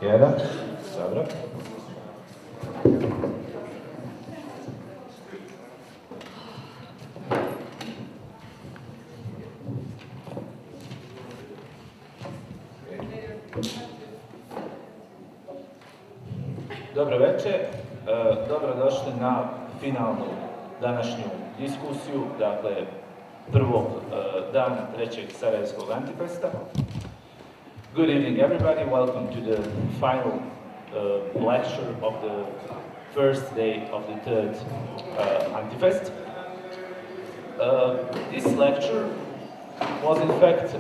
Jedan. Dobro. Dobro večer, dobrodošli na finalnu današnju diskusiju, dakle prvog dana trećeg Sarajevskog Antifesta. Good evening everybody, welcome to the final lecture of the first day of the third Antifest. This lecture was in fact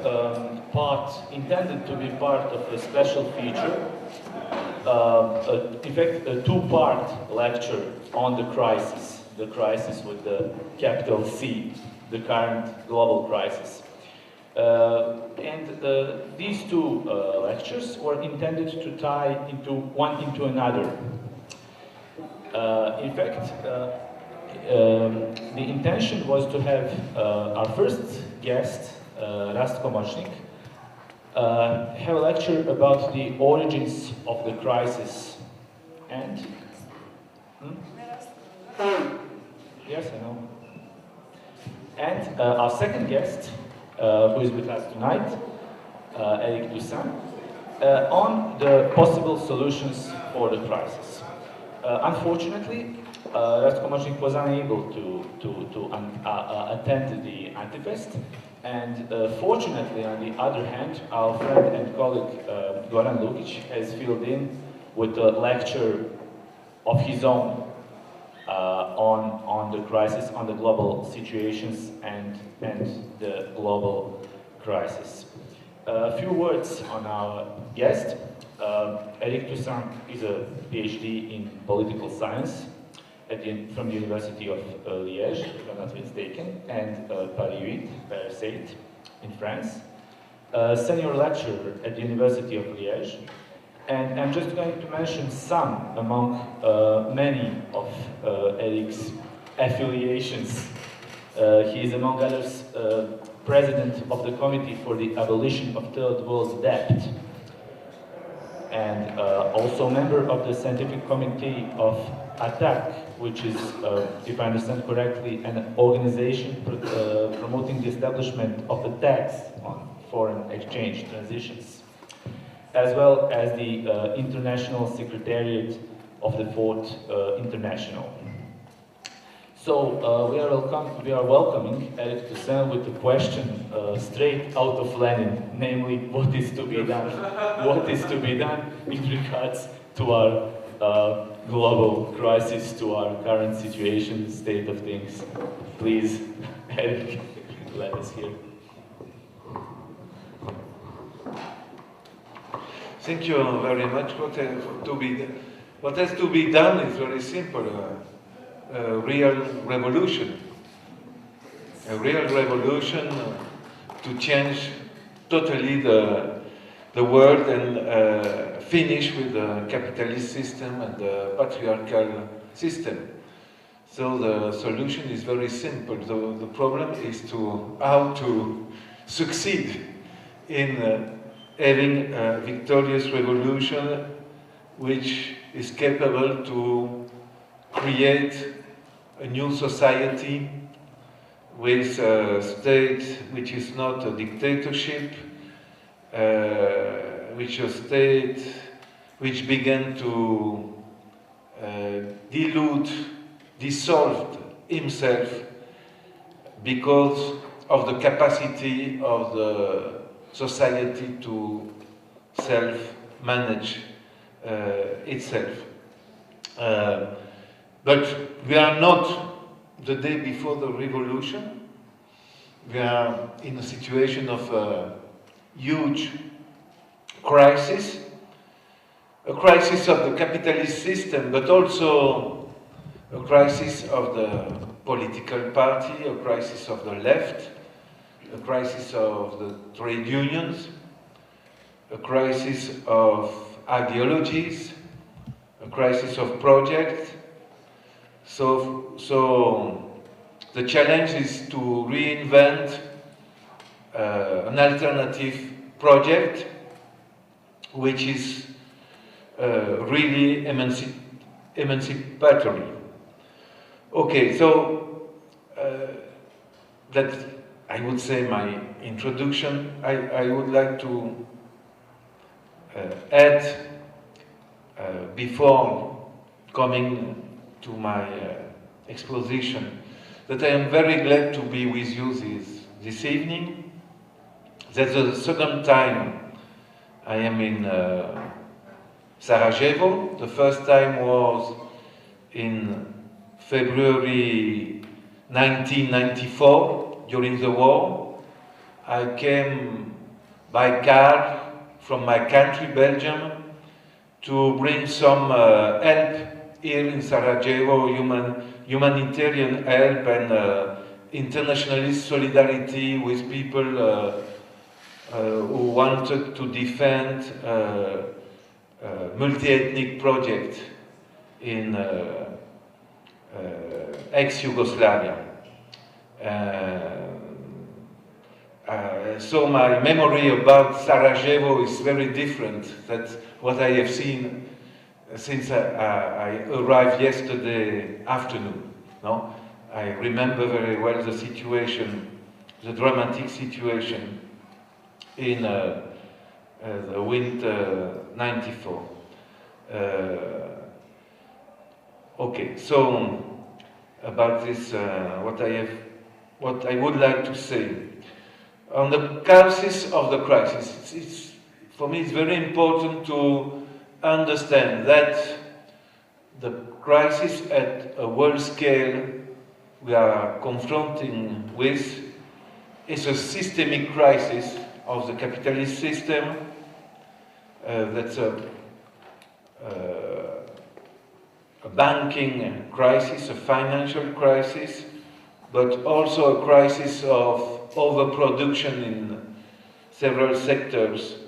intended to be part of a special feature, in fact a two-part lecture on the crisis with the capital C, the current global crisis. These two lectures were intended to tie one into another. In fact, the intention was to have our first guest, Rastko Močnik, have a lecture about the origins of the crisis. And? Yes, I know. And our second guest, who is with us tonight, Toussaint, on the possible solutions for the crisis. Unfortunately, Rastko Močnik was unable to attend the Antifest, and fortunately, on the other hand, our friend and colleague Goran Lukic has filled in with a lecture of his own on the crisis, on the global situations and the global crisis. A few words on our guest. Toussaint is a PhD in political science from the University of Liège, if I'm not mistaken, and Paris 8 in France. Senior lecturer at the University of Liège. And I'm just going to mention some among many of Eric's affiliations. He is, among others, president of the Committee for the Abolition of Third World Debt, and also member of the Scientific Committee of ATTAC, which is, if I understand correctly, an organization promoting the establishment of a tax on foreign exchange transitions, as well as the International Secretariat of the Fourth International. So we are welcoming Eric Toussaint with a question straight out of Lenin, namely, what is to be done? What is to be done in regards to our global crisis, to our current situation, state of things? Please, Eric, let us hear. Thank you very much. What has to be done is very simple. A real revolution. A real revolution to change totally the world and finish with the capitalist system and the patriarchal system. So the solution is very simple. The problem is how to succeed in having a victorious revolution which is capable to create a new society with a state which is not a dictatorship, which is a state which began to dissolve himself because of the capacity of the society to self-manage itself. But we are not the day before the revolution. We are in a situation of a huge crisis, a crisis of the capitalist system, but also a crisis of the political party, a crisis of the left, a crisis of the trade unions, a crisis of ideologies, a crisis of projects. So the challenge is to reinvent an alternative project which is really emancipatory. Okay, so that's, I would say, my introduction. I would like to add, before coming to my exposition, that I am very glad to be with you this evening. That's the second time I am in Sarajevo. The first time was in February 1994, during the war. I came by car from my country, Belgium, to bring some help here in Sarajevo, humanitarian help and internationalist solidarity with people who wanted to defend multi-ethnic project in ex-Yugoslavia. So my memory about Sarajevo is very different. That's what I have seen since I arrived yesterday afternoon. No? I remember very well the situation, the dramatic situation in the winter '94. Okay, so about this, what I would like to say on the causes of the crisis. For me, it's very important to understand that the crisis at a world scale we are confronting with is a systemic crisis of the capitalist system. That's a banking crisis, a financial crisis, but also a crisis of overproduction in several sectors,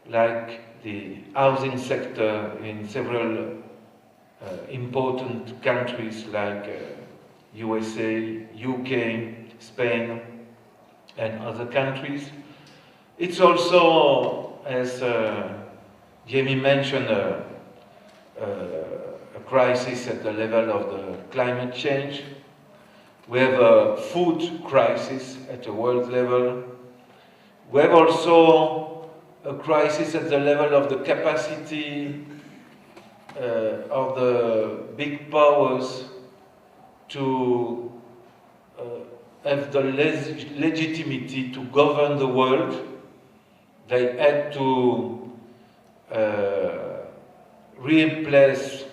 like the housing sector in several important countries like USA, UK, Spain, and other countries. It's also, as Jamie mentioned, a crisis at the level of the climate change. We have a food crisis at a world level. We have also a crisis at the level of the capacity of the big powers to have the legitimacy to govern the world. They had to replace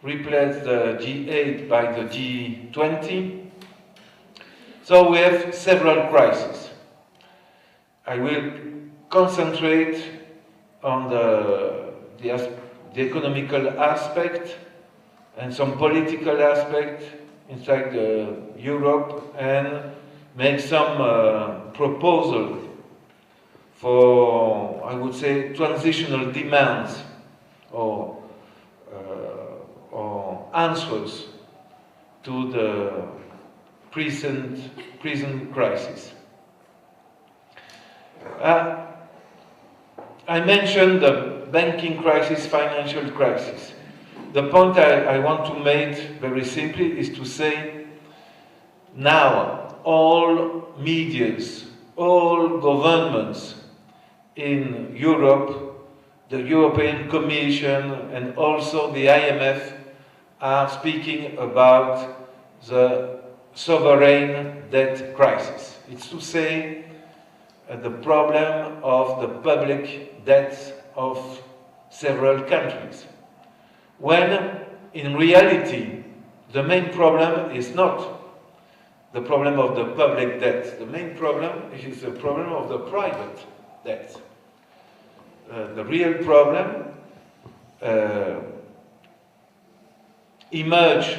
the G8 by the G20. So we have several crises. I will concentrate on the economical aspect and some political aspect inside Europe, and make some proposal for, I would say, transitional demands or answers to the present crisis. I mentioned the banking crisis, financial crisis. The point I want to make very simply is to say, now all medias, all governments in Europe, the European Commission and also the IMF are speaking about the sovereign debt crisis. It's to say the problem of the public debts of several countries, when in reality the main problem is not the problem of the public debt. The main problem is the problem of the private debt. The real problem emerged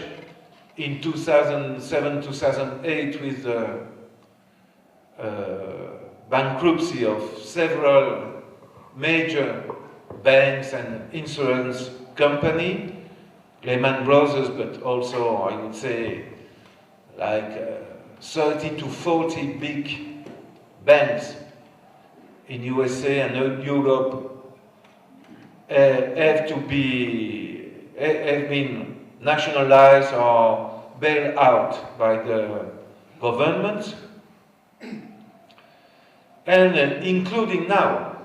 in 2007-2008 with the bankruptcy of several major banks and insurance companies, Lehman Brothers, but also, I would say, like 30 to 40 big banks in USA and Europe have been nationalized or bailed out by the government, and including now,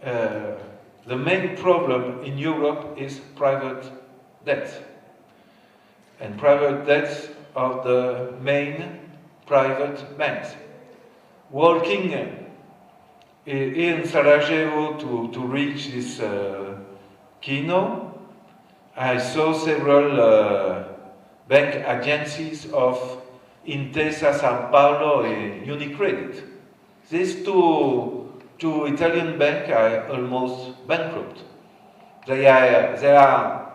the main problem in Europe is private debt, and private debts of the main private banks. Working in Sarajevo to reach this keynote, I saw several bank agencies of Intesa San Paolo and Unicredit. These two Italian banks are almost bankrupt. They are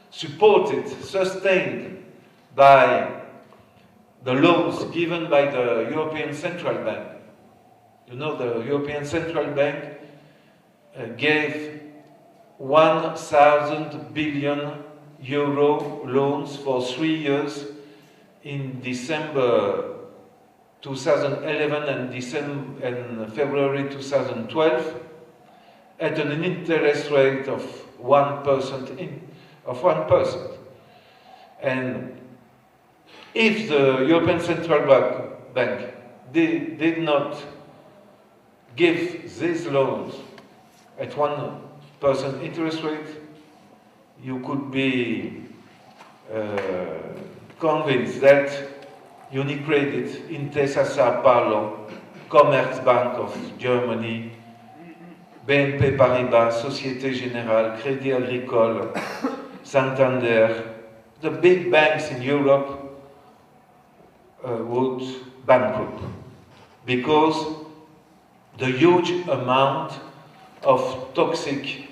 supported, sustained by the loans given by the European Central Bank. You know, the European Central Bank gave 1,000 billion euro loans for 3 years in December 2011 and February 2012 at an interest rate of 1%. And if the European Central Bank did not give these loans at 1% interest rate, you could be convinced that Unicredit, Intesa San Paolo, Commerzbank of Germany, BNP Paribas, Société Générale, Crédit Agricole, Santander, the big banks in Europe would bankrupt because the huge amount of toxic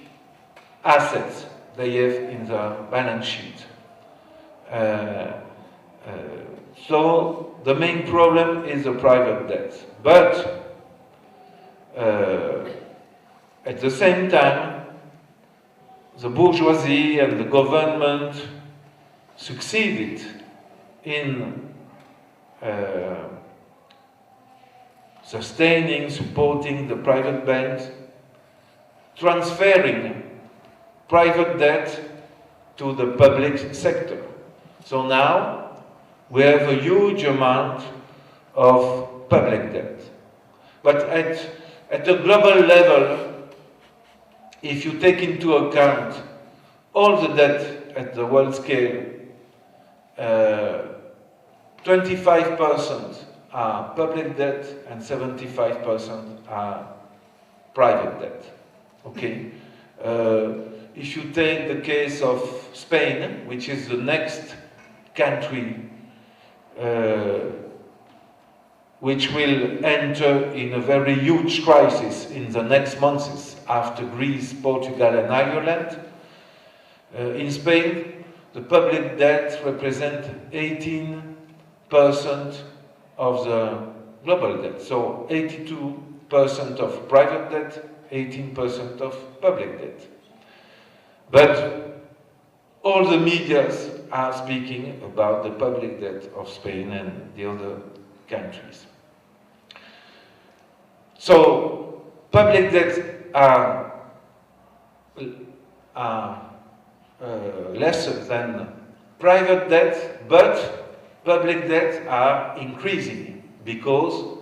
assets they have in the balance sheet. So the main problem is the private debt. But at the same time, the bourgeoisie and the government succeeded in sustaining, supporting the private banks, transferring private debt to the public sector. So now we have a huge amount of public debt. But at the global level, if you take into account all the debt at the world scale, 25% are public debt and 75% are private debt. Okay? If you take the case of Spain, which is the next country which will enter in a very huge crisis in the next months after Greece, Portugal and Ireland. In Spain, the public debt represents 18% of the global debt. So 82% of private debt, 18% of public debt. But all the medias are speaking about the public debt of Spain and the other countries. So public debts are lesser than private debt, but public debts are increasing because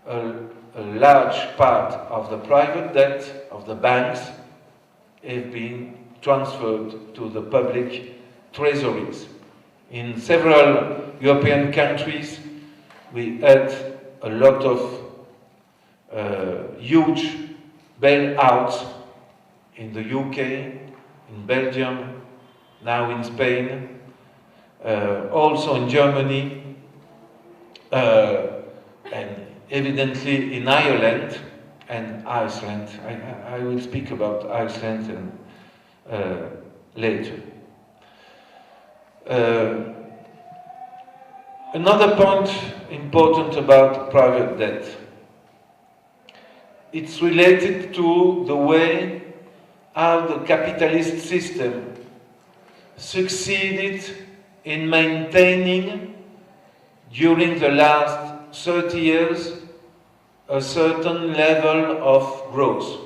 a large part of the private debt of the banks have been transferred to the public treasuries. In several European countries, we had a lot of huge bailouts in the UK, in Belgium, now in Spain, also in Germany, and evidently in Ireland and Iceland. I will speak about Iceland and, later. Another point important about private debt. It's related to the way how the capitalist system succeeded in maintaining during the last 30 years a certain level of growth.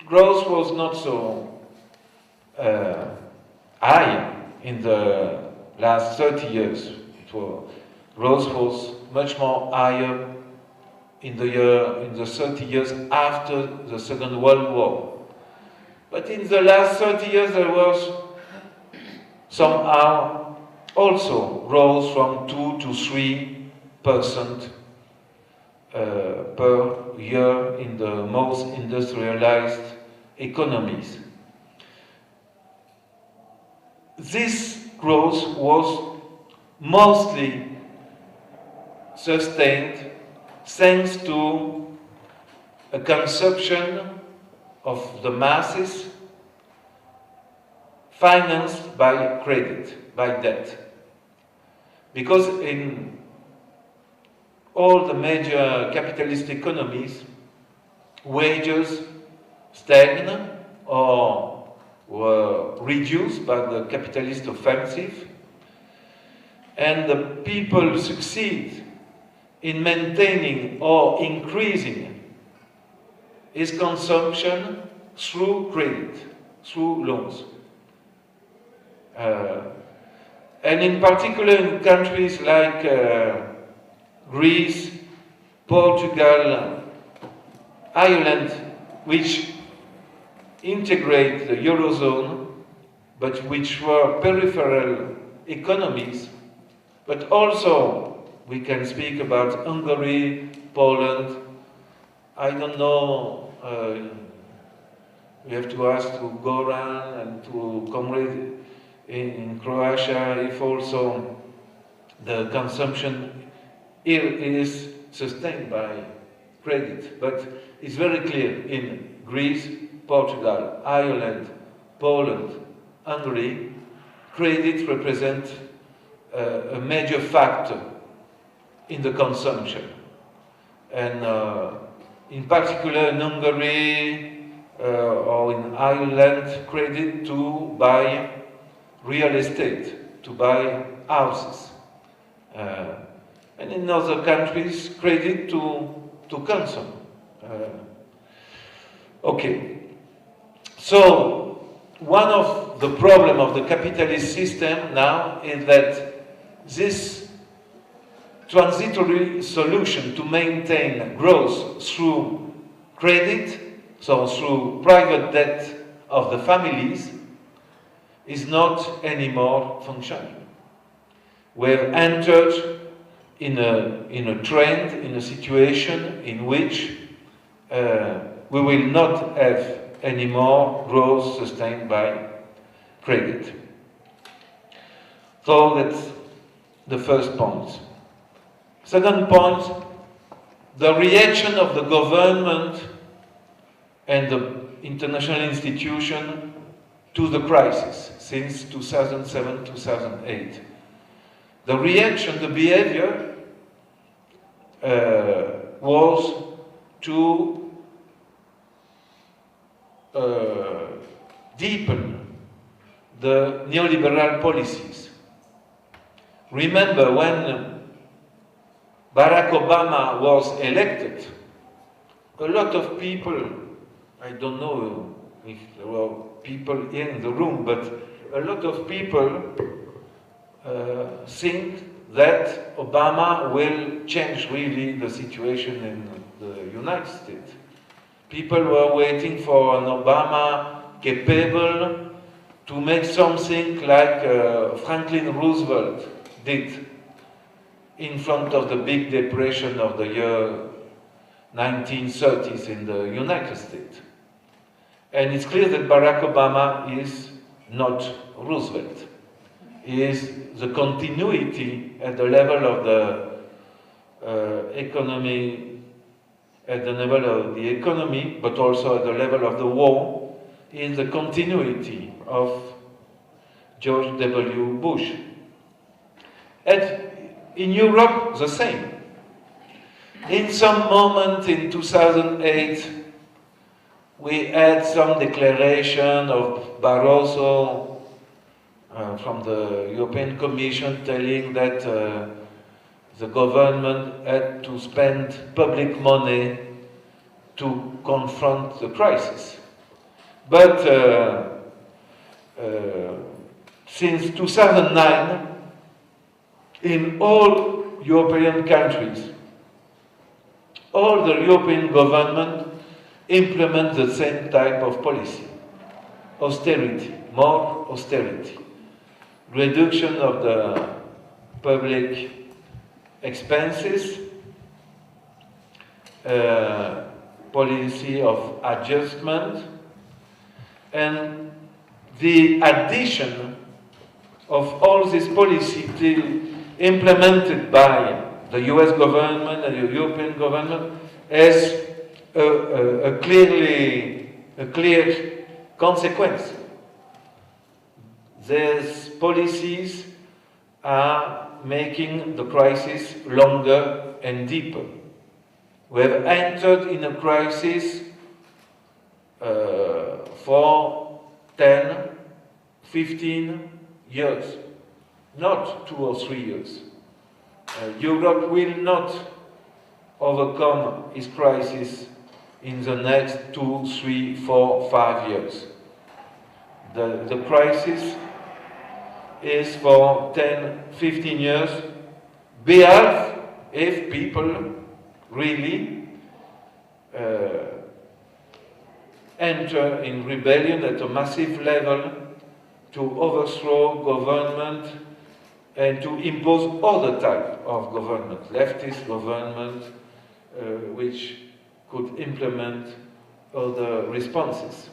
growth was not so high in the last 30 years. Growth was much more higher in the 30 years after the Second World War. But in the last 30 years there was somehow also growth from 2 to 3% per year in the most industrialized economies. This growth was mostly sustained thanks to a consumption of the masses financed by credit, by debt. Because in all the major capitalist economies, wages stagnant or were reduced by the capitalist offensive, and the people succeed in maintaining or increasing its consumption through credit, through loans. And in particular in countries like Greece, Portugal, Ireland, which integrate the Eurozone, but which were peripheral economies, but also we can speak about Hungary, Poland. I don't know, we have to ask to Goran and to comrade in Croatia if also the consumption here is sustained by credit. But it's very clear in Greece, Portugal, Ireland, Poland, Hungary, credit represents a major factor in the consumption. And in particular in Hungary or in Ireland, credit to buy real estate, to buy houses. And in other countries, credit to consume. Okay. So, one of the problems of the capitalist system now is that this transitory solution to maintain growth through credit, so through private debt of the families, is not anymore functioning. We have entered in a trend, in a situation in which we will not have any more growth sustained by credit. So that's the first point. Second point, the reaction of the government and the international institution to the crisis since 2007-2008. The reaction, the behavior was to deepen the neoliberal policies. Remember when Barack Obama was elected, a lot of people, I don't know if there were people here in the room, but a lot of people think that Obama will change really the situation in the United States. People were waiting for an Obama capable to make something like Franklin Roosevelt did in front of the big depression of the year 1930s in the United States. And it's clear that Barack Obama is not Roosevelt. He is the continuity at the level of the economy, at the level of the economy, but also at the level of the war, is the continuity of George W. Bush. And in Europe, the same. In some moment in 2008, we had some declaration of Barroso from the European Commission telling that the government had to spend public money to confront the crisis. But since 2009, in all European countries, all the European governments implement the same type of policy. Austerity, more austerity. Reduction of the public expenses, policy of adjustment, and the addition of all this policy implemented by the US government and the European government as a clear consequence. These policies are making the crisis longer and deeper. We have entered in a crisis for 10, 15 years, not 2 or 3 years. Europe will not overcome its crisis in the next 2, 3, 4, 5 years. The crisis is for 10, 15 years, behalf if people really enter in rebellion at a massive level to overthrow government and to impose other type of government, leftist government, which could implement other responses.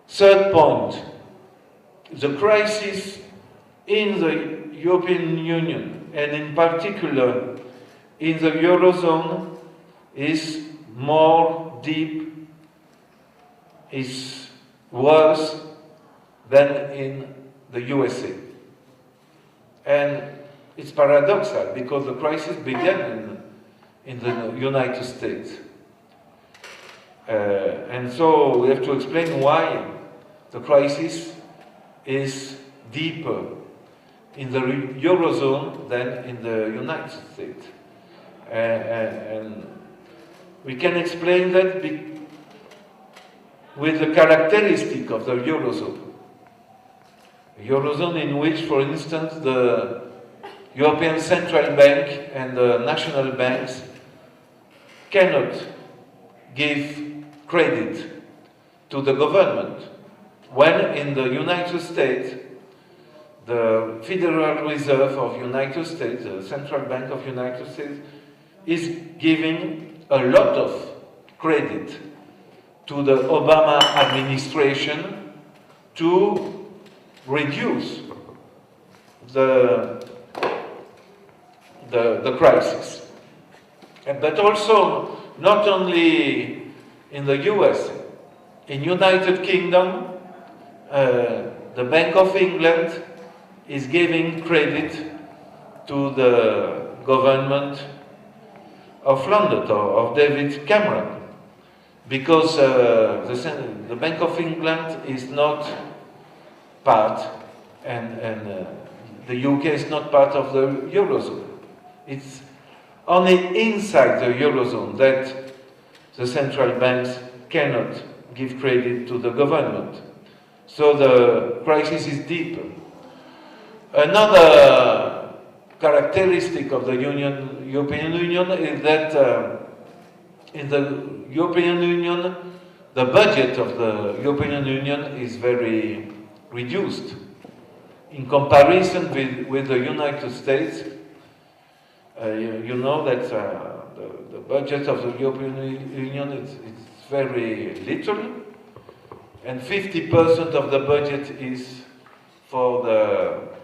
Third point, the crisis in the European Union, and in particular in the Eurozone, is more deep, is worse than in the USA. And it's paradoxal because the crisis began in the United States. And so we have to explain why the crisis is deeper in the Eurozone than in the United States. And we can explain that with the characteristic of the Eurozone. A Eurozone in which, for instance, the European Central Bank and the national banks cannot give credit to the government, when in the United States, the Federal Reserve of United States, the Central Bank of United States, is giving a lot of credit to the Obama administration to reduce the crisis. But also, not only in the US, in United Kingdom, the Bank of England is giving credit to the government of London, or of David Cameron, because the Bank of England is not part, and the UK is not part of the Eurozone. It's only inside the Eurozone that the central banks cannot give credit to the government. So the crisis is deeper. Another characteristic of the European Union is that in the European Union, the budget of the European Union is very reduced. In comparison with the United States, you know that the budget of the European Union is very little, and 50% of the budget is for the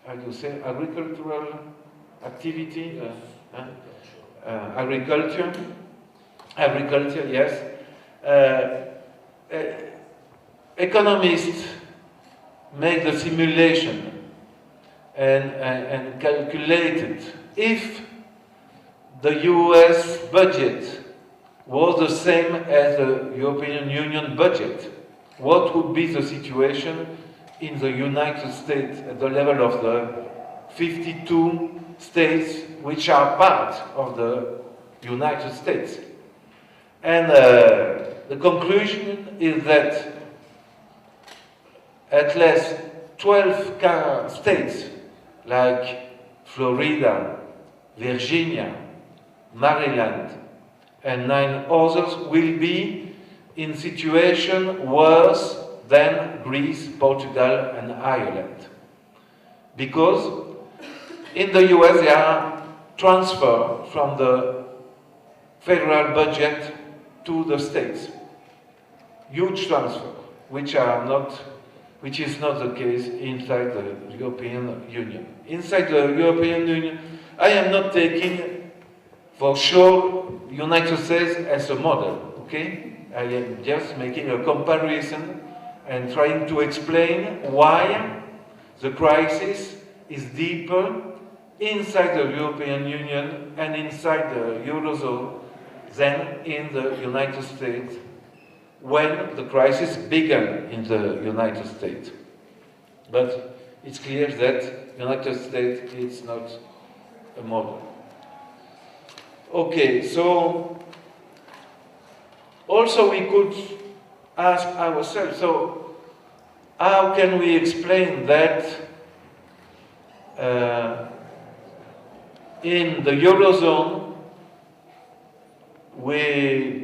how do you say, agricultural activity, agriculture, yes. Economists make the simulation and calculated if the US budget was the same as the European Union budget, what would be the situation in the United States at the level of the 52 states which are part of the United States. And the conclusion is that at least 12 states like Florida, Virginia, Maryland, and 9 others will be in situation worse than Greece, Portugal, and Ireland. Because in the US there are transfers from the federal budget to the states. Huge transfer, which is not the case inside the European Union. Inside the European Union, I am not taking for sure United States as a model, okay? I am just making a comparison and trying to explain why the crisis is deeper inside the European Union and inside the Eurozone than in the United States when the crisis began in the United States. But it's clear that the United States is not a model. Okay, so also we could ask ourselves, so how can we explain that in the Eurozone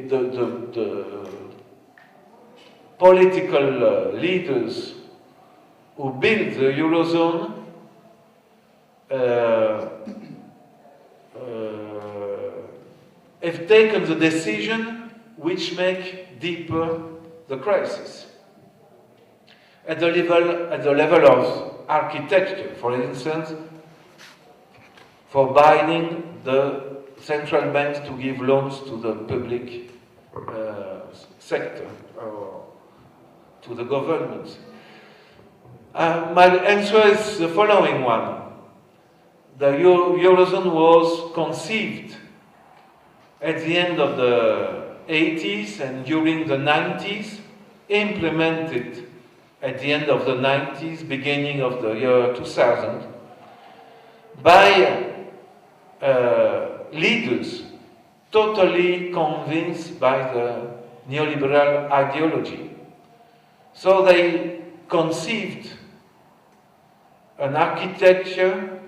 the political leaders who built the Eurozone have taken the decision which make deeper the crisis. At the level of architecture, for instance, forbidding the central banks to give loans to the public sector or to the governments. My answer is the following one. The Eurozone was conceived at the end of the 80s and during the 90s, implemented at the end of the 90s, beginning of the year 2000, by leaders totally convinced by the neoliberal ideology. So they conceived an architecture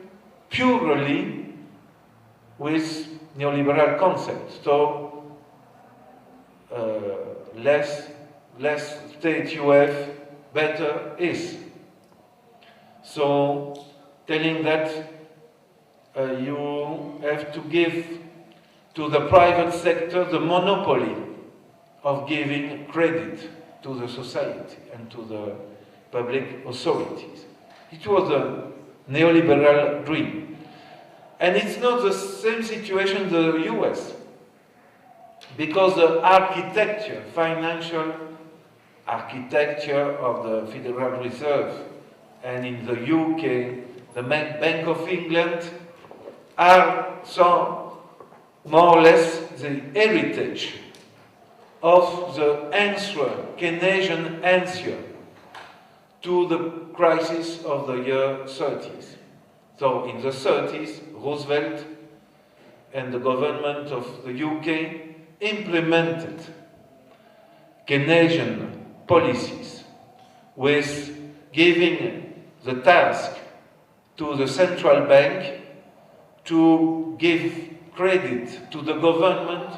purely with neoliberal concepts. So less state you have, better is. So telling that you have to give to the private sector the monopoly of giving credit to the society and to the public authorities. It was a neoliberal dream. And it's not the same situation in the US, because the architecture, financial architecture of the Federal Reserve, and in the UK, the Bank of England, are so more or less the heritage of the answer, Keynesian answer, to the crisis of the year 30s. So in the 30s, Roosevelt and the government of the UK implemented Keynesian policies with giving the task to the central bank to give credit to the government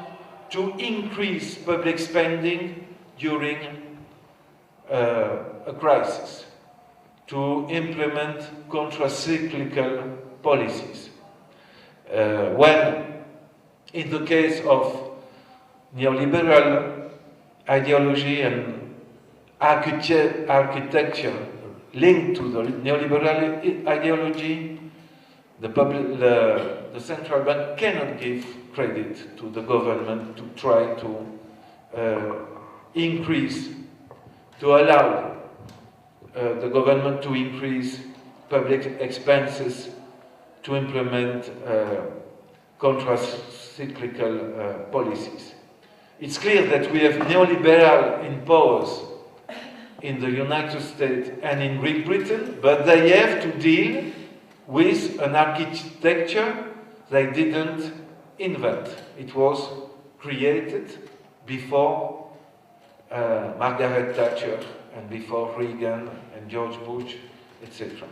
to increase public spending during a crisis, to implement counter-cyclical policies. When, in the case of neoliberal ideology and architecture linked to the neoliberal ideology, the central bank cannot give credit to the government to try to increase, to allow the government to increase public expenses to implement counter-cyclical policies. It's clear that we have neoliberal in powers in the United States and in Great Britain, but they have to deal with an architecture they didn't invent. It was created before Margaret Thatcher and before Reagan and George Bush, etc.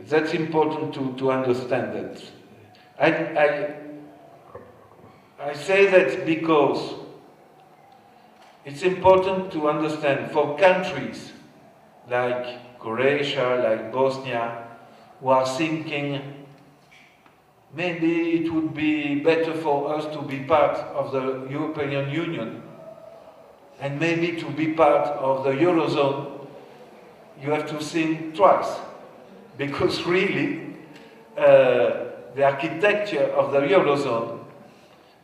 That's important to understand that. I say that because it's important to understand for countries like Croatia, like Bosnia, who are thinking maybe it would be better for us to be part of the European Union and maybe to be part of the Eurozone, you have to think twice. Because really, the architecture of the Eurozone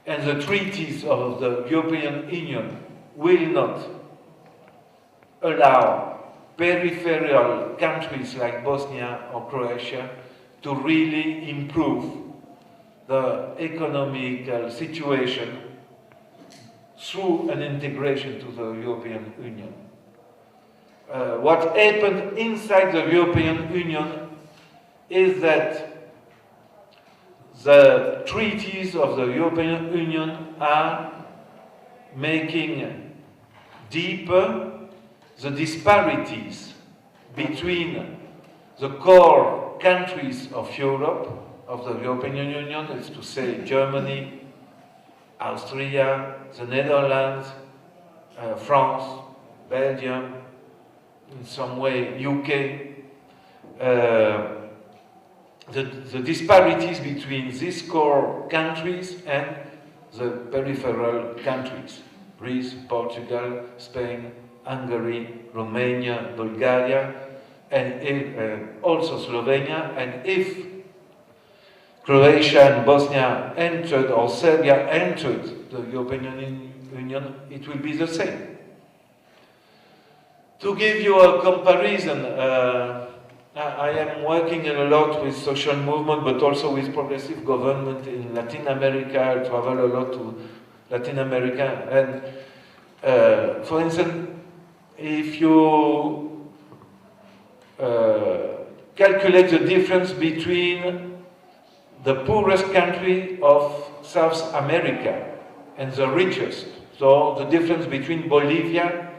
and the treaties of the European Union will not allow peripheral countries like Bosnia or Croatia to really improve the economic situation through an integration to the European Union. What happened inside the European Union is that the treaties of the European Union are making deeper the disparities between the core countries of Europe, of the European Union, is to say Germany, Austria, the Netherlands, France, Belgium, in some way UK, the disparities between these core countries and the peripheral countries, Greece, Portugal, Spain, Hungary, Romania, Bulgaria, and also Slovenia, and if Croatia and Bosnia entered, or Serbia entered the European Union, it will be the same. To give you a comparison, I am working a lot with social movement, but also with progressive government in Latin America. I travel a lot to Latin America, and for instance, if you calculate the difference between the poorest country of South America and the richest, so the difference between Bolivia,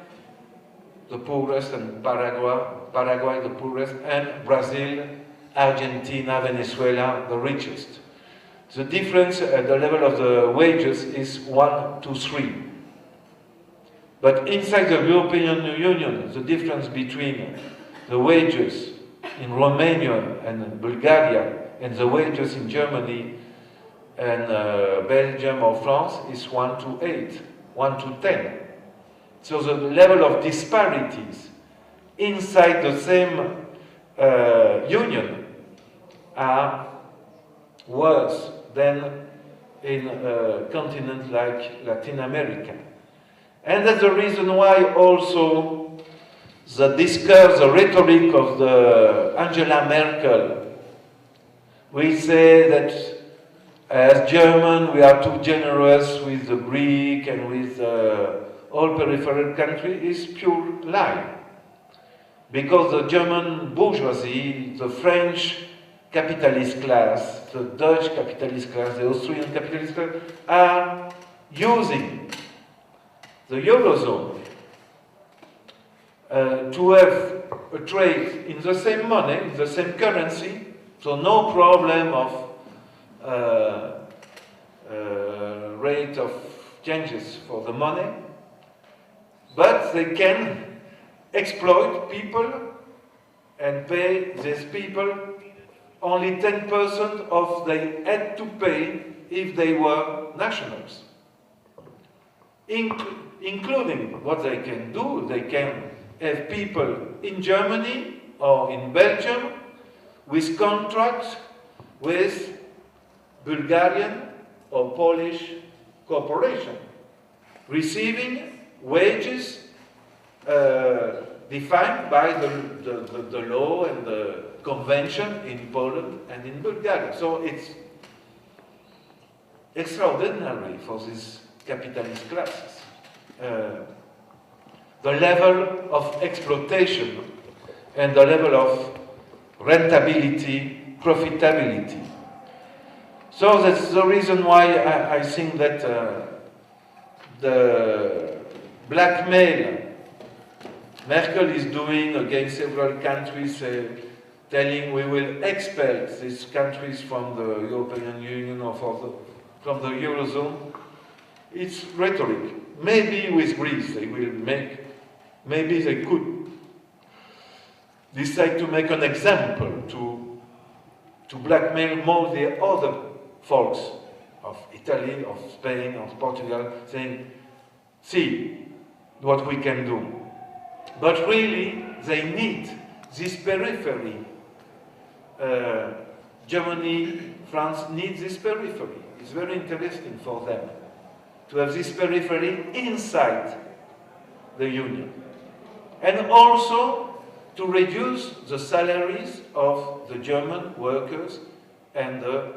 the poorest, and Paraguay the poorest, and Brazil, Argentina, Venezuela, the richest. The difference at the level of the wages is 1 to 3. But inside the European Union, the difference between the wages in Romania and Bulgaria and the wages in Germany and Belgium or France is 1 to 8, 1 to 10. So the level of disparities inside the same union are worse than in a continent like Latin America. And that's the reason why also the discourse, the rhetoric of the Angela Merkel, we say that as German we are too generous with the Greek and with all peripheral countries, is pure lie. Because the German bourgeoisie, the French capitalist class, the Dutch capitalist class, the Austrian capitalist class, are using the Eurozone to have a trade in the same money, in the same currency, so no problem of rate of changes for the money, but they can exploit people and pay these people only 10% of they had to pay if they were nationals. Including what they can do, they can have people in Germany or in Belgium with contracts with Bulgarian or Polish corporation, receiving wages defined by the law and the convention in Poland and in Bulgaria. So it's extraordinary for these capitalist classes. The level of exploitation and the level of rentability, profitability. So that's the reason why I think that the blackmail Merkel is doing against several countries, telling we will expel these countries from the European Union or from the Eurozone, it's rhetoric. Maybe with Greece they will make, maybe they could decide to make an example to blackmail more the other folks of Italy, of Spain, of Portugal, saying, see what we can do. But really, they need this periphery. Germany, France need this periphery. It's very interesting for them to have this periphery inside the Union. And also to reduce the salaries of the German workers and the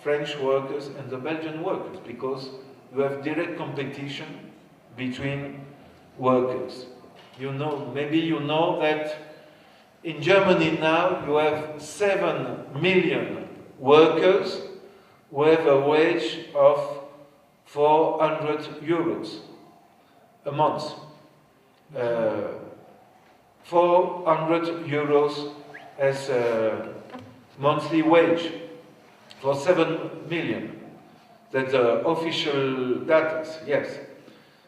French workers and the Belgian workers, because you have direct competition between workers. You know, maybe you know that in Germany now you have 7 million workers who have a wage of 400 euros a month. 400 euros as a monthly wage for 7 million. That's the official data, yes.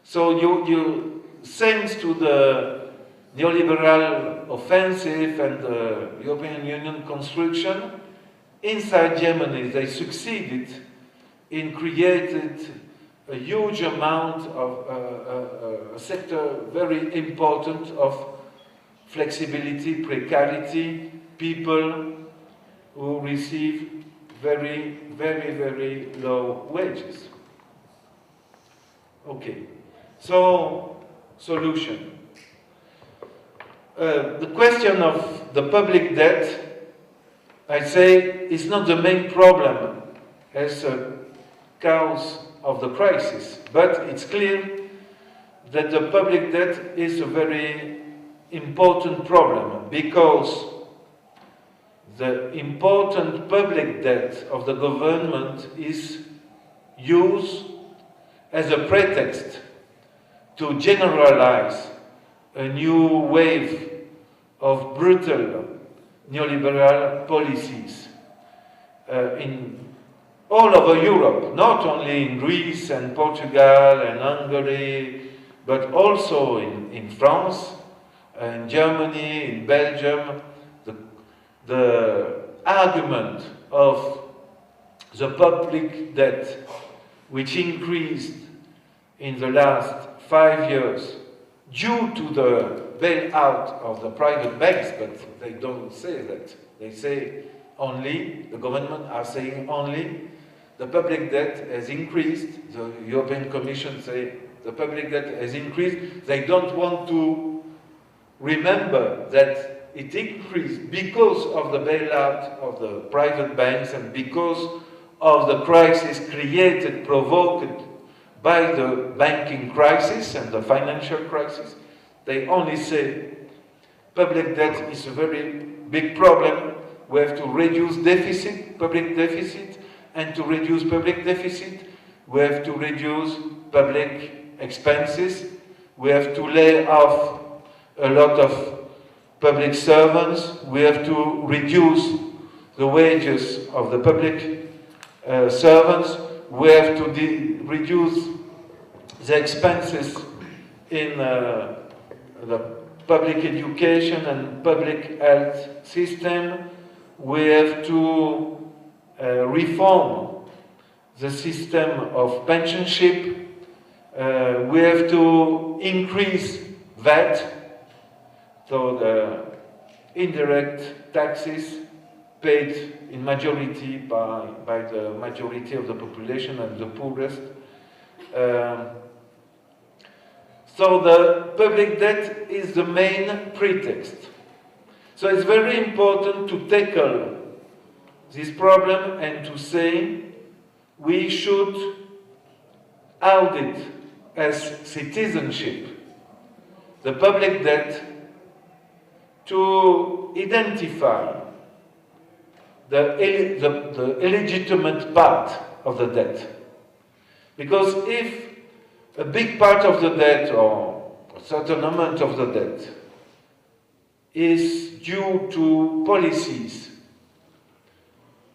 So you thanks to the neoliberal offensive and the European Union construction, inside Germany they succeeded in creating a huge amount of a sector very important of flexibility, precarity, people who receive very, very, very low wages. Okay, so solution. The question of the public debt, I say, is not the main problem as a cause of the crisis, but it's clear that the public debt is a very important problem, because the important public debt of the government is used as a pretext to generalize a new wave of brutal neoliberal policies in all over Europe, not only in Greece and Portugal and Hungary, but also in France, in Germany, in Belgium. The argument of the public debt, which increased in the last 5 years due to the bailout of the private banks, but they don't say that. They say only, the government are saying only, the public debt has increased. The European Commission say the public debt has increased. They don't want to remember that it increased because of the bailout of the private banks and because of the crisis created, provoked by the banking crisis and the financial crisis. They only say public debt is a very big problem. We have to reduce deficit, public deficit, and to reduce public deficit, we have to reduce public expenses. We have to lay off a lot of public servants. We have to reduce the wages of the public servants. We have to reduce the expenses in the public education and public health system. We have to reform the system of pensionship. We have to increase VAT, so the indirect taxes paid in majority by the majority of the population and the poorest. So the public debt is the main pretext. So it's very important to tackle this problem and to say we should audit as citizenship the public debt to identify the illegitimate part of the debt. Because if a big part of the debt, or a certain amount of the debt, is due to policies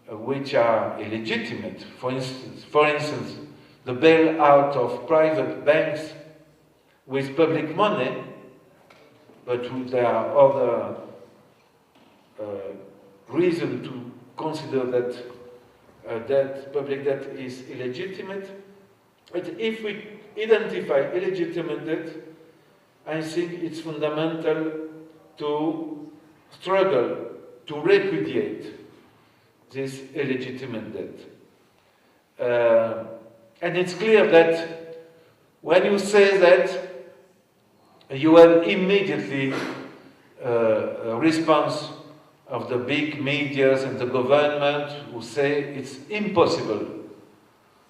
which are illegitimate, for instance, the bailout of private banks with public money, but there are other reasons to consider that public debt is illegitimate. But if we identify illegitimate debt, I think it's fundamental to struggle to repudiate this illegitimate debt. And it's clear that when you say that, you have immediately a response of the big medias and the government who say it's impossible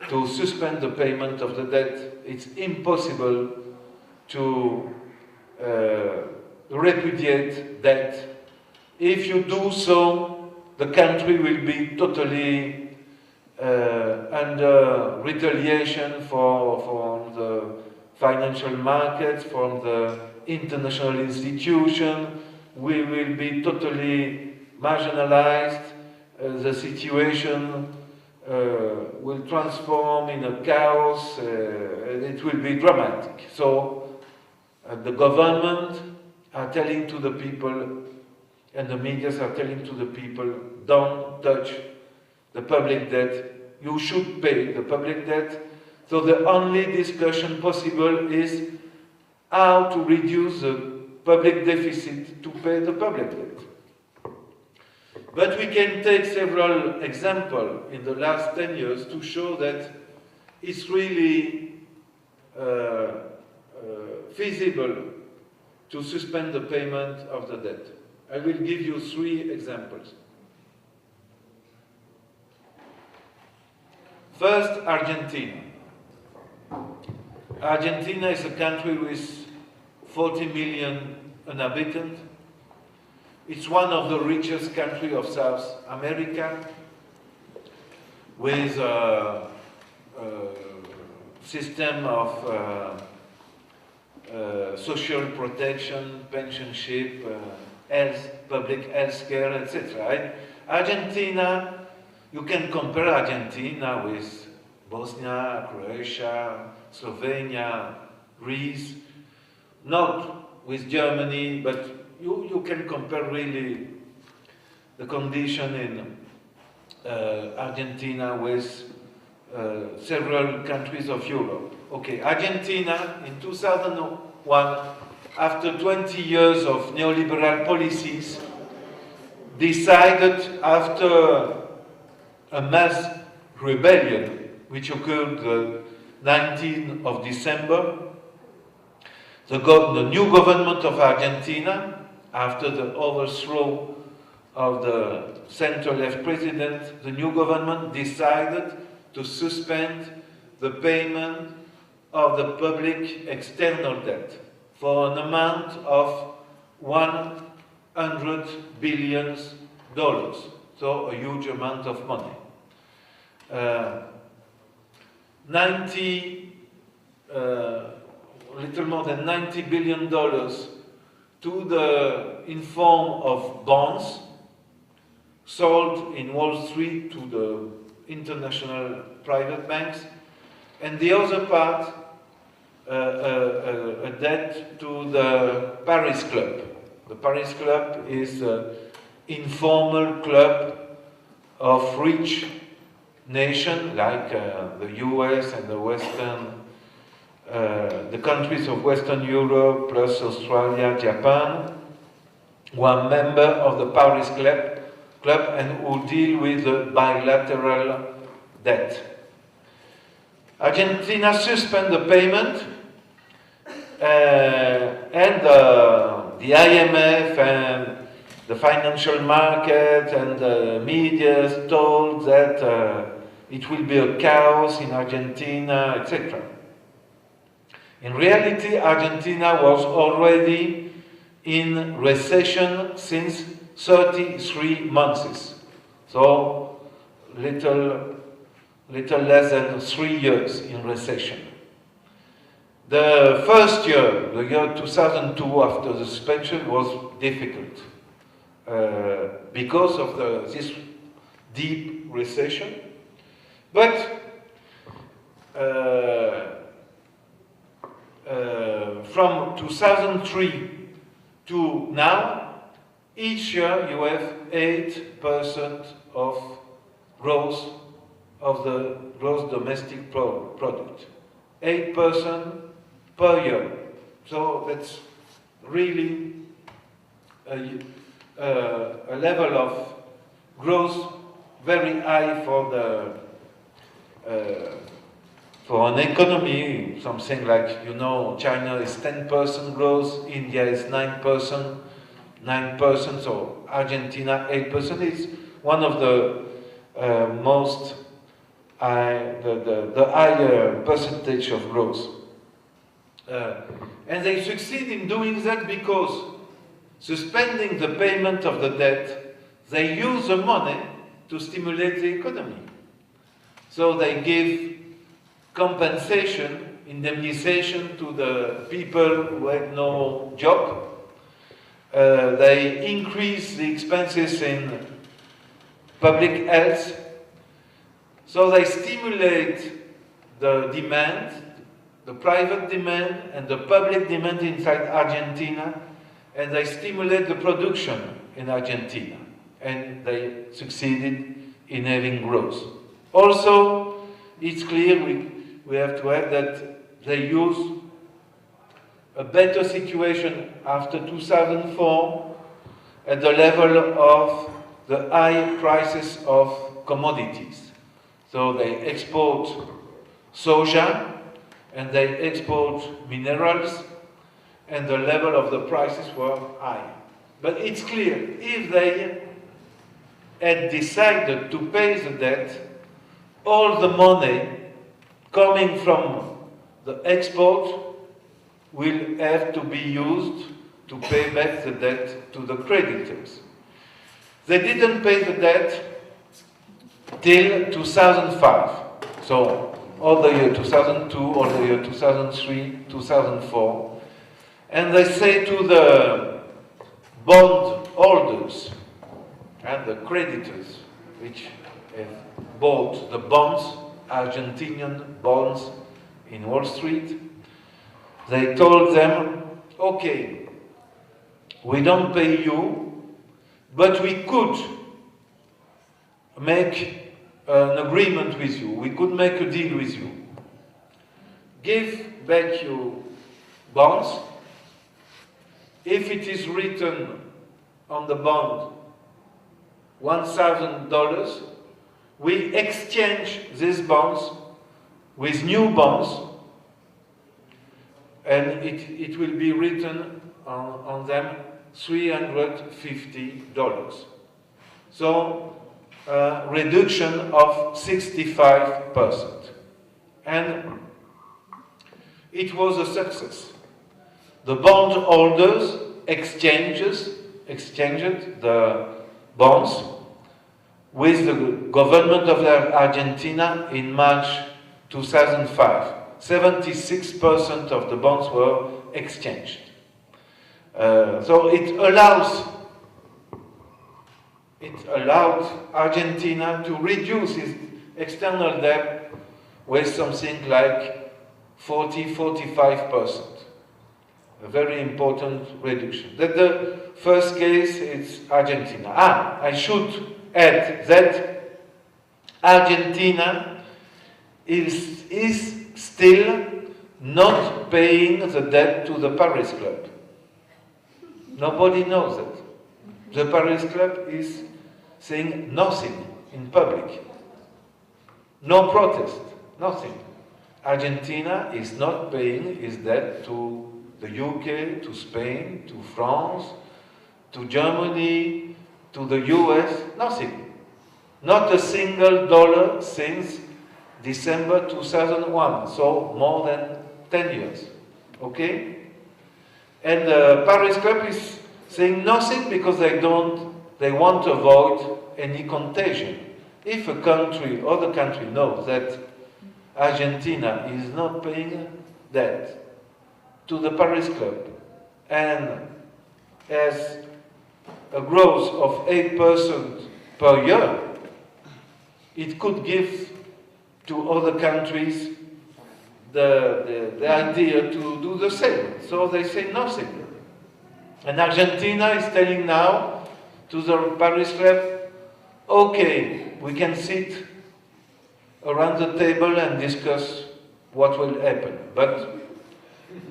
to suspend the payment of the debt. It's impossible to repudiate debt. If you do so, the country will be totally under retaliation from the financial markets, from the international institution. We will be totally marginalized. The situation will transform in a chaos. It will be dramatic. So the government are telling to the people, and the media are telling to the people, don't touch the public debt. You should pay the public debt. So the only discussion possible is how to reduce the public deficit to pay the public debt. But we can take several examples in the last 10 years to show that it's really feasible to suspend the payment of the debt. I will give you 3 examples. First, Argentina. Argentina is a country with 40 million inhabitants. It's one of the richest countries of South America, with a system of social protection, pensionship, health, public health care, etc. Argentina, you can compare Argentina with Bosnia, Croatia, Slovenia, Greece, not with Germany, but you can compare really the condition in Argentina with several countries of Europe. Okay, Argentina in 2001, after 20 years of neoliberal policies, decided after a mass rebellion which occurred the 19th of December, the new government of Argentina, after the overthrow of the center-left president, the new government decided to suspend the payment of the public external debt for an amount of $100 billion, so a huge amount of money. Little more than $90 billion in form of bonds sold in Wall Street to the international private banks, and the other part a debt to the Paris Club. The Paris Club is an informal club of rich nations like the US and the the countries of Western Europe, plus Australia, Japan, who are members of the Paris Club and who deal with the bilateral debt. Argentina suspend the payment, and the IMF and the financial market and the media told that it will be a chaos in Argentina, etc. In reality, Argentina was already in recession since 33 months. So little less than 3 years in recession. The first year, the year 2002, after the suspension, was difficult because of this deep recession. But from 2003 to now, each year you have 8% of growth of the gross domestic product. 8% per year. So that's really a level of growth very high for an economy. Something like, you know, China is 10% growth, India is 9%, so Argentina 8%. It's one of the most the higher percentage of growth. And they succeed in doing that because, suspending the payment of the debt, they use the money to stimulate the economy. So they give compensation, indemnization to the people who had no job. They increase the expenses in public health. So they stimulate the demand, the private demand and the public demand inside Argentina, and they stimulate the production in Argentina, and they succeeded in having growth. Also, it's clear we have to add that they use a better situation after 2004 at the level of the high prices of commodities. So they export soja and they export minerals, and the level of the prices were high. But it's clear, if they had decided to pay the debt, all the money coming from the export will have to be used to pay back the debt to the creditors. They didn't pay the debt till 2005. So all the year 2002, all the year 2003, 2004. And they say to the bond holders and the creditors which have bought the bonds, Argentinian bonds in Wall Street, they told them, okay, we don't pay you, but we could make an agreement with you. We could make a deal with you. Give back your bonds. If it is written on the bond $1,000, we exchange these bonds with new bonds, and it will be written on them $350. So reduction of 65%. And it was a success. The bondholders exchanged the bonds with the government of Argentina in March 2005. 76% of the bonds were exchanged. So it allowed Argentina to reduce its external debt with something like 40–45%. A very important reduction. That the first case is Argentina. I should add that Argentina is still not paying the debt to the Paris Club. Nobody knows that. The Paris Club is saying nothing in public. No protest, nothing. Argentina is not paying its debt to the UK, to Spain, to France, to Germany, to the US, nothing. Not a single dollar since December 2001, so more than 10 years. Okay? And the Paris Club is saying nothing because they want to avoid any contagion. If a country, other country knows that Argentina is not paying debt to the Paris Club and has a growth of 8% per year, it could give to other countries the idea to do the same. So they say nothing. And Argentina is telling now to the Paris Club, okay, we can sit around the table and discuss what will happen. But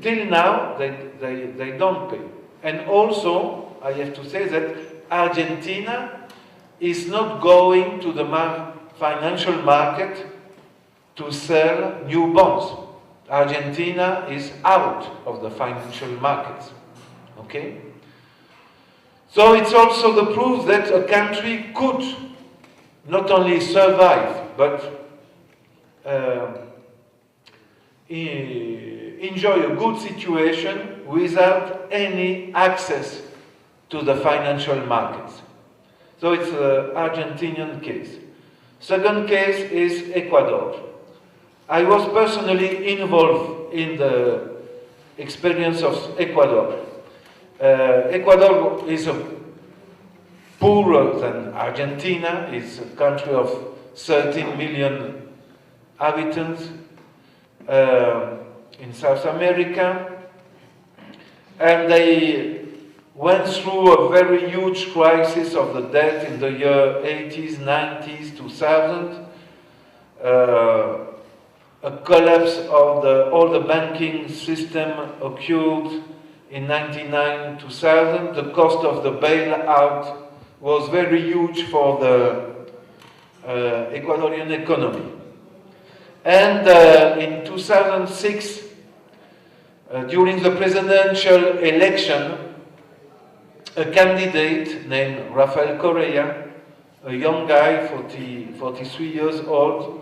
till now, they don't pay. And also, I have to say that Argentina is not going to the financial market to sell new bonds. Argentina is out of the financial markets. Okay? So it's also the proof that a country could not only survive, but enjoy a good situation without any access to the financial markets. So it's an Argentinian case. Second case is Ecuador. I was personally involved in the experience of Ecuador. Ecuador is poorer than Argentina. It's a country of 13 million inhabitants in South America. And they went through a very huge crisis of the debt in the year 80s, 90s, 2000. A collapse of all the banking system occurred in 99, 2000. The cost of the bailout was very huge for the Ecuadorian economy. And in 2006, during the presidential election, a candidate named Rafael Correa, a young guy, 43 years old,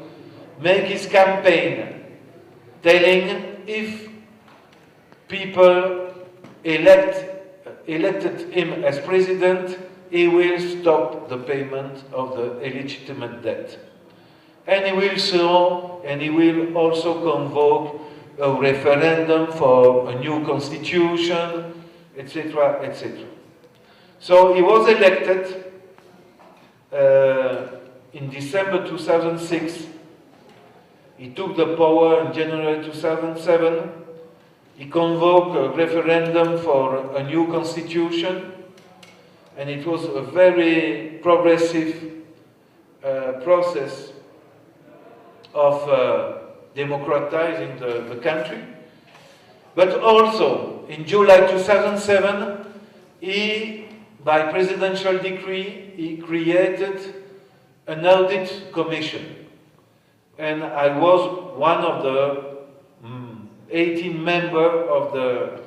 made his campaign telling if people elected him as president, he will stop the payment of the illegitimate debt. And he will also convoke a referendum for a new constitution, etc., etc. So he was elected in December 2006. He took the power in January 2007. He convoked a referendum for a new constitution, and it was a very progressive process of democratizing the country. But also, in July 2007, by presidential decree, he created an audit commission. And I was one of the 18 members of the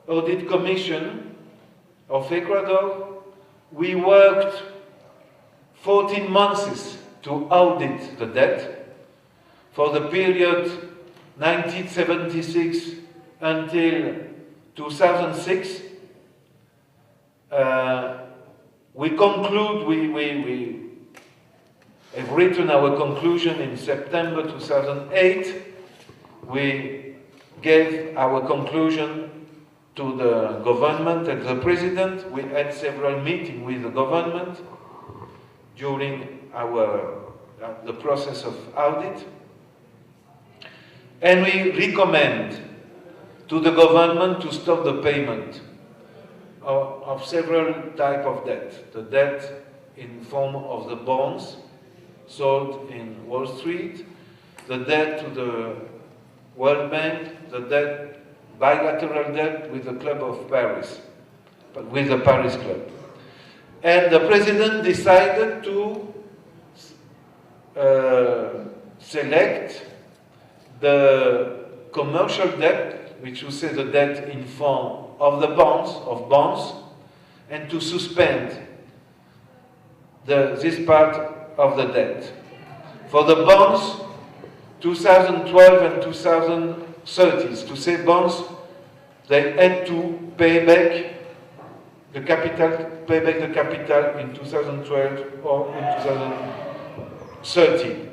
audit commission of Ecuador. We worked 14 months to audit the debt for the period 1976 until 2006. We have written our conclusion in September 2008. We gave our conclusion to the government and the president. We had several meetings with the government during the process of audit. And we recommend to the government to stop the payment of several types of debt. The debt in form of the bonds sold in Wall Street, the debt to the World Bank, the bilateral debt with the Club of Paris, with the Paris Club. And the president decided to select the commercial debt, which we say the debt in form of the bonds, and to suspend this part of the debt. For the bonds, 2012 and 2030, to say bonds, they had to pay back the capital, pay back the capital in 2012 or in 2030.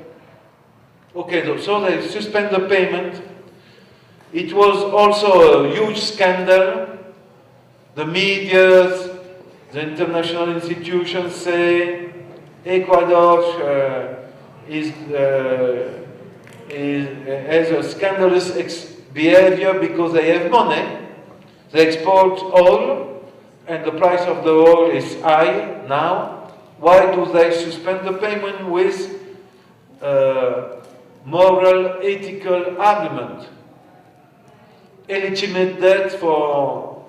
Okay, so they suspend the payment. It was also a huge scandal. The media, the international institutions say Ecuador has a scandalous behavior because they have money. They export oil, and the price of the oil is high now. Why do they suspend the payment with moral, ethical argument? Illegitimate debt for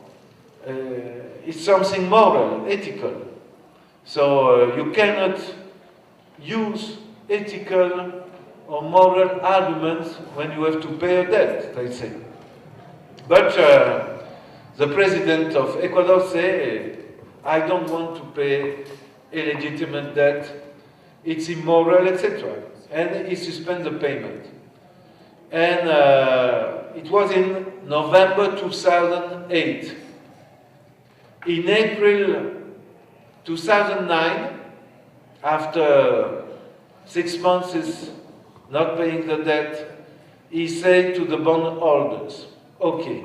is something moral, ethical. So you cannot use ethical or moral arguments when you have to pay a debt, they say. But the president of Ecuador say, I don't want to pay illegitimate debt, it's immoral, etc. And he suspended the payment. And it was in November 2008. In April 2009, after 6 months not paying the debt, he said to the bondholders, okay,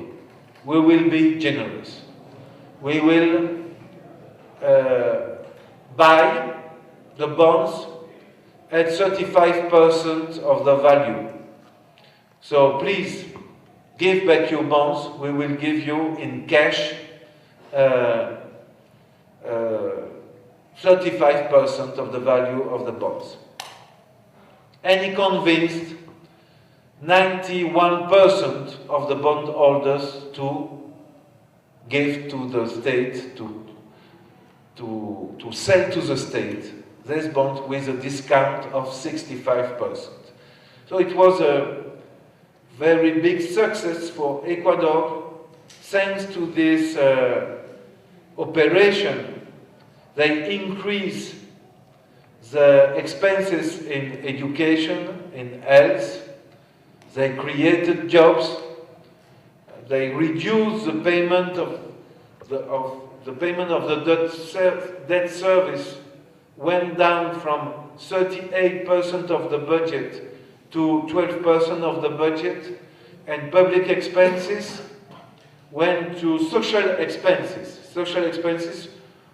we will be generous. We will buy the bonds at 35% of the value. So please, give back your bonds. We will give you in cash 35% of the value of the bonds. And he convinced 91% of the bondholders to give to the state, to sell to the state this bond with a discount of 65%. So it was a very big success for Ecuador. Thanks to this operation, they increased the expenses in education, in health. They created jobs. They reduced the payment of the debt service went down from 38% of the budget to 12% of the budget, and public expenses went to social expenses. Social expenses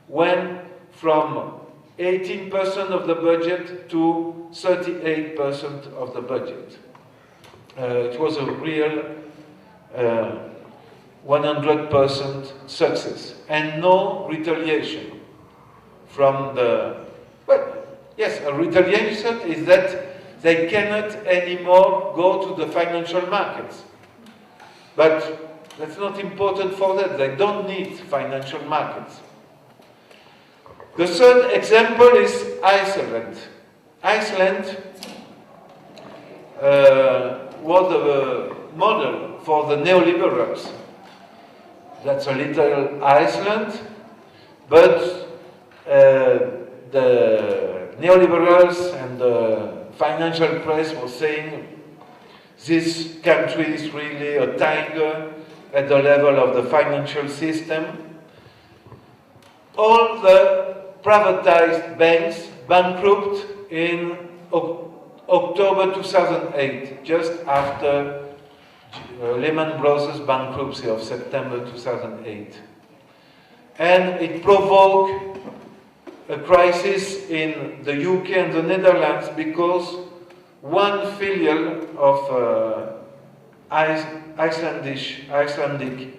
went from 18% of the budget to 38% of the budget. It was a real 100% success, and no retaliation from the... Well, yes, a retaliation is that they cannot anymore go to the financial markets. But that's not important for them. They don't need financial markets. The third example is Iceland. Iceland was a model for the neoliberals. That's a little Iceland, but the neoliberals and the financial press were saying this country is really a tiger at the level of the financial system. All the privatized banks bankrupt in October 2008, just after Lehman Brothers bankruptcy of September 2008. And it provoked a crisis in the UK and the Netherlands because one filial of Icelandic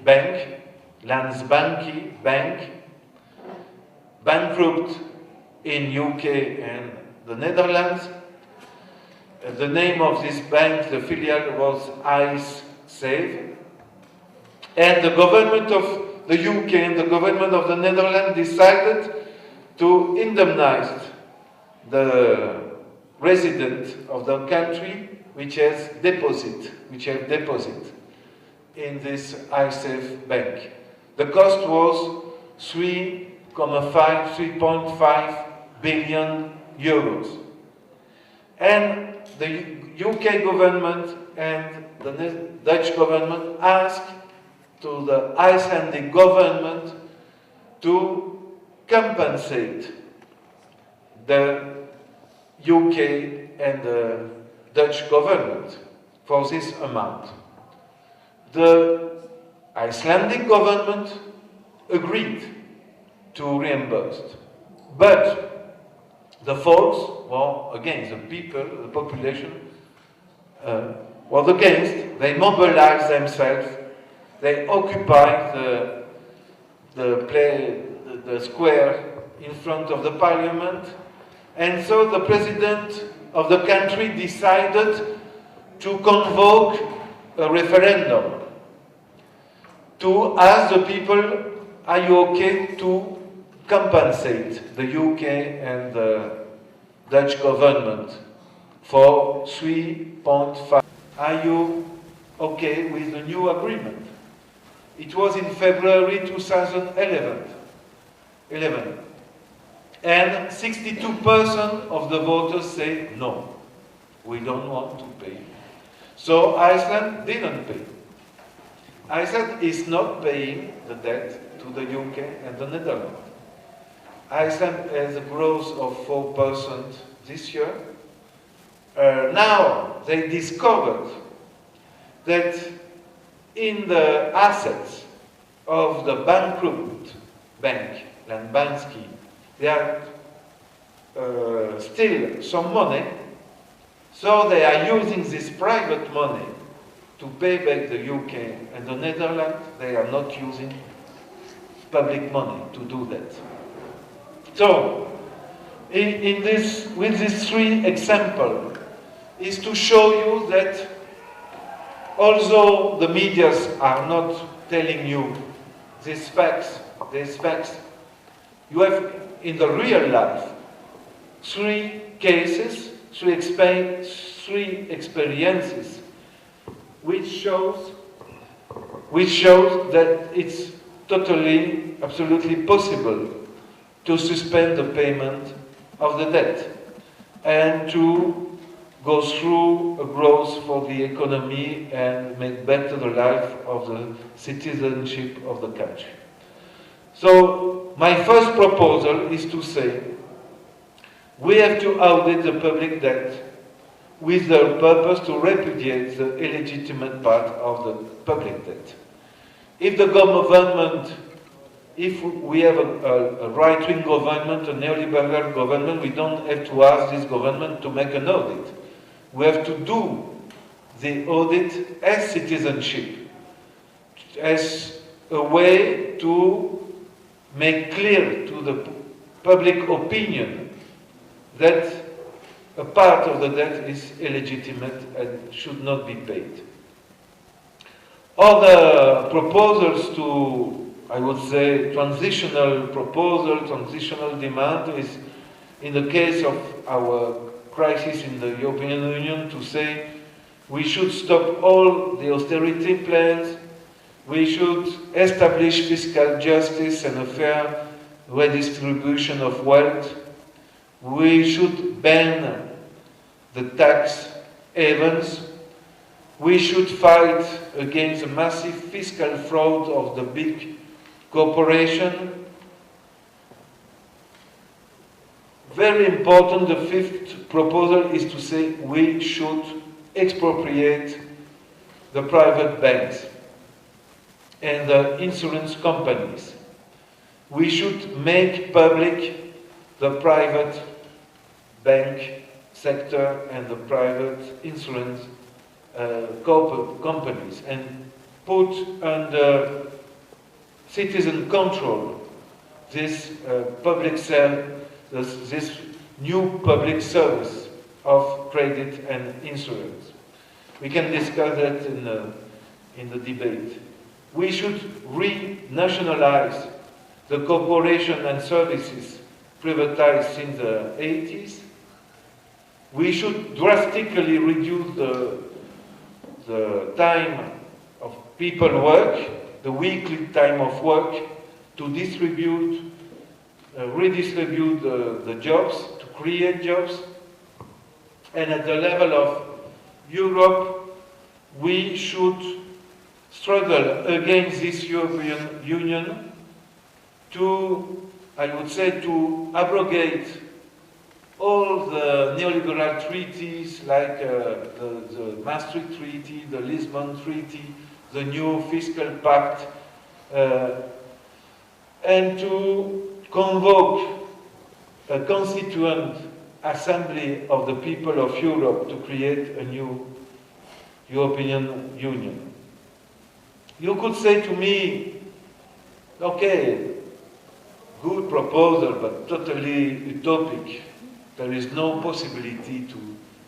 bank, Landsbanki Bank, bankrupt in UK and the Netherlands. The name of this bank, the filial, was IceSave. And the government of the UK and the government of the Netherlands decided to indemnize the resident of the country which have deposit in this IceSave bank. The cost was 3.5 billion euros. And the UK government and the Dutch government asked to the Icelandic government to compensate the UK and the Dutch government for this amount. The Icelandic government agreed to reimburse, but the folks were against, the people, the population was against. They mobilized themselves, they occupied the square in front of the parliament, and so the president of the country decided to convoke a referendum to ask the people, are you okay to compensate the UK and the Dutch government for 3.5? Are you okay with the new agreement? It was in February 2011. And 62% of the voters say no, we don't want to pay. So Iceland didn't pay. Iceland is not paying the debt to the UK and the Netherlands. Iceland has a growth of 4% this year. Now they discovered that in the assets of the bankrupt bank, Landbanski, there are still some money, so they are using this private money to pay back the UK and the Netherlands. They are not using public money to do that. So, with these three examples, is to show you that although the medias are not telling you these facts, you have in the real life three cases, three experiences, which shows that it's totally, absolutely possible to suspend the payment of the debt and to go through a growth for the economy and make better the life of the citizenship of the country. So my first proposal is to say we have to audit the public debt with the purpose to repudiate the illegitimate part of the public debt. If the government, if we have a right-wing government, a neoliberal government, we don't have to ask this government to make an audit. We have to do the audit as citizenship, as a way to make clear to the public opinion that a part of the debt is illegitimate and should not be paid. Other proposals to, I would say, transitional proposal, transitional demand is, in the case of our crisis in the European Union, to say we should stop all the austerity plans, we should establish fiscal justice and a fair redistribution of wealth, we should ban the tax havens, we should fight against the massive fiscal fraud of the big corporation. Very important, the fifth proposal is to say we should expropriate the private banks and the insurance companies. We should make public the private bank sector and the private insurance companies and put under citizen control this this new public service of credit and insurance. We can discuss that in the debate. We should re-nationalize the corporation and services privatized since the 80s. We should drastically reduce the time of people work, the weekly time of work, to distribute, redistribute the jobs, to create jobs. And at the level of Europe, we should struggle against this European Union to, I would say, to abrogate all the neoliberal treaties like the Maastricht Treaty, the Lisbon Treaty, the new fiscal pact, and to convoke a constituent assembly of the people of Europe to create a new European Union. You could say to me, okay, good proposal, but totally utopic. There is no possibility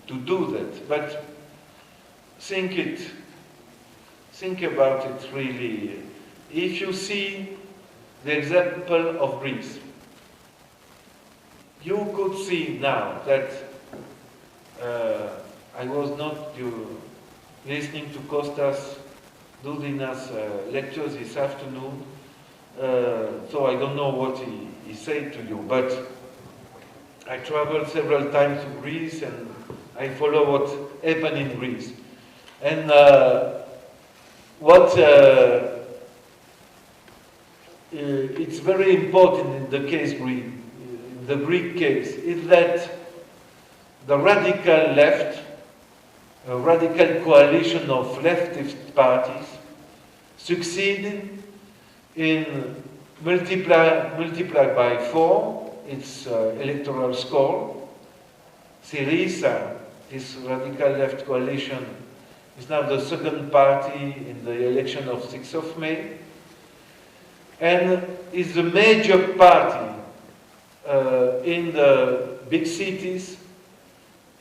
to do that. But think about it really. If you see the example of Greece, you could see now that I was not listening to Kostas Dudina's lecture this afternoon, so I don't know what he said to you, but I traveled several times to Greece and I follow what happened in Greece. And it's very important in the case the Greek case, is that the radical left, a radical coalition of leftist parties, succeeded in multiply by 4 its electoral score. Syriza, this radical left coalition, is now the second party in the election of 6th of May, and is a major party in the big cities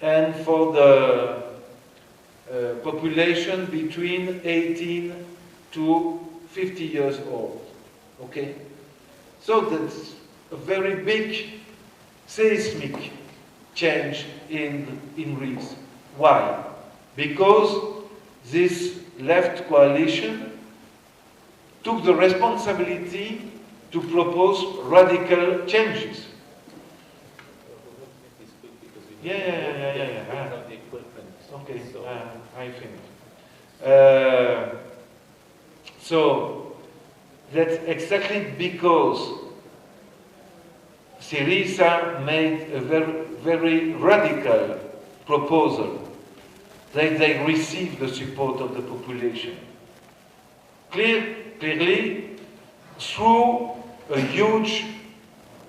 and for the population between 18 to 50 years old. Okay? So that's a very big seismic change in Greece. Why? Because this left coalition took the responsibility to propose radical changes. Yeah. Okay, I think. So that's exactly because Syriza made a very radical proposal that they received the support of the population. Clearly, through a huge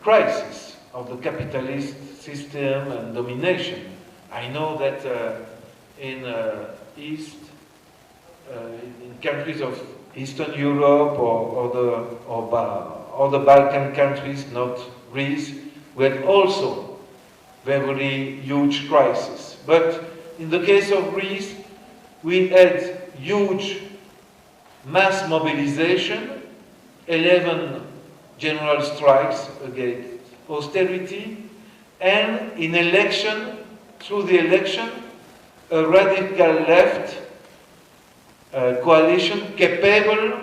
crisis of the capitalist system and domination. I know that in countries of Eastern Europe or the Balkan countries, not Greece, we had also very huge crisis. But in the case of Greece, we had huge mass mobilization, 11 general strikes against austerity, and in election, through the election, a radical left coalition capable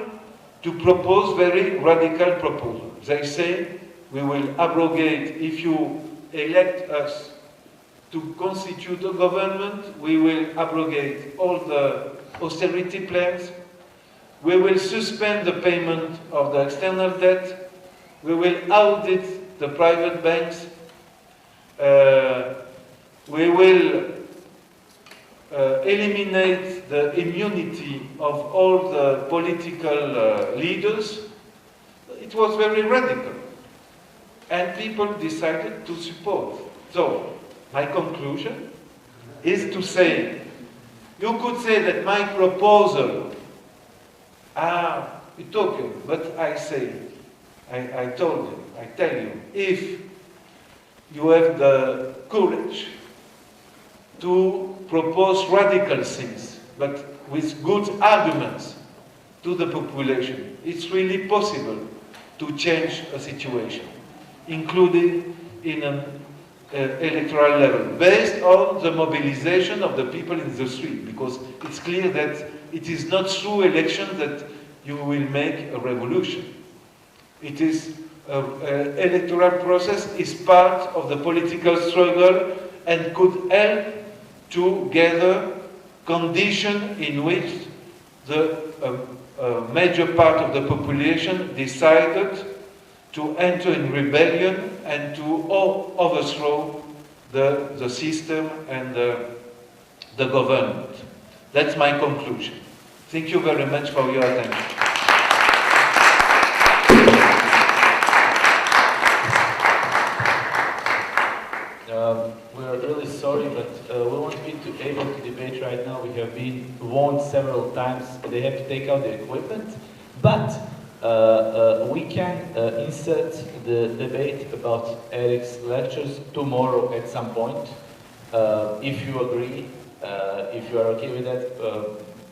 to propose very radical proposals. They say, we will abrogate, if you elect us to constitute a government, we will abrogate all the austerity plans, we will suspend the payment of the external debt, we will audit the private banks, we will eliminate the immunity of all the political leaders. It was very radical. And people decided to support. So, my conclusion is to say, you could say that my proposal are utopian, but I say, I tell you, if you have the courage to propose radical things, but with good arguments to the population, it's really possible to change a situation, including in an electoral level, based on the mobilization of the people in the street, because it's clear that it is not through election that you will make a revolution. It is electoral process is part of the political struggle and could help to gather conditions in which the major part of the population decided to enter in rebellion and to overthrow the system and the government. That's my conclusion. Thank you very much for your attention. We are really sorry, but we won't be able to debate right now. We have been warned several times. They have to take out the equipment, but we can insert the debate about Eric's lectures tomorrow at some point. If you agree, if you are okay with that,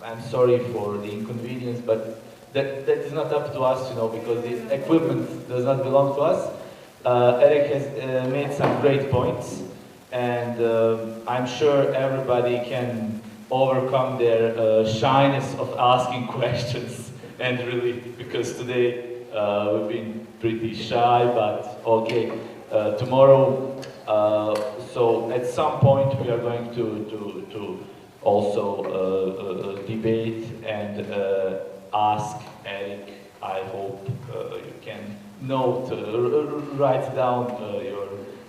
I'm sorry for the inconvenience, but that is not up to us, you know, because the equipment does not belong to us. Eric has made some great points, and I'm sure everybody can overcome their shyness of asking questions. And really, because today we've been pretty shy, but okay, tomorrow, so at some point we are going to also debate and ask Eric. I hope you can note, write down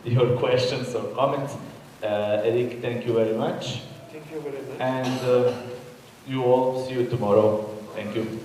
your questions or comments. Eric, thank you very much. Thank you very much. And you all, see you tomorrow. Thank you.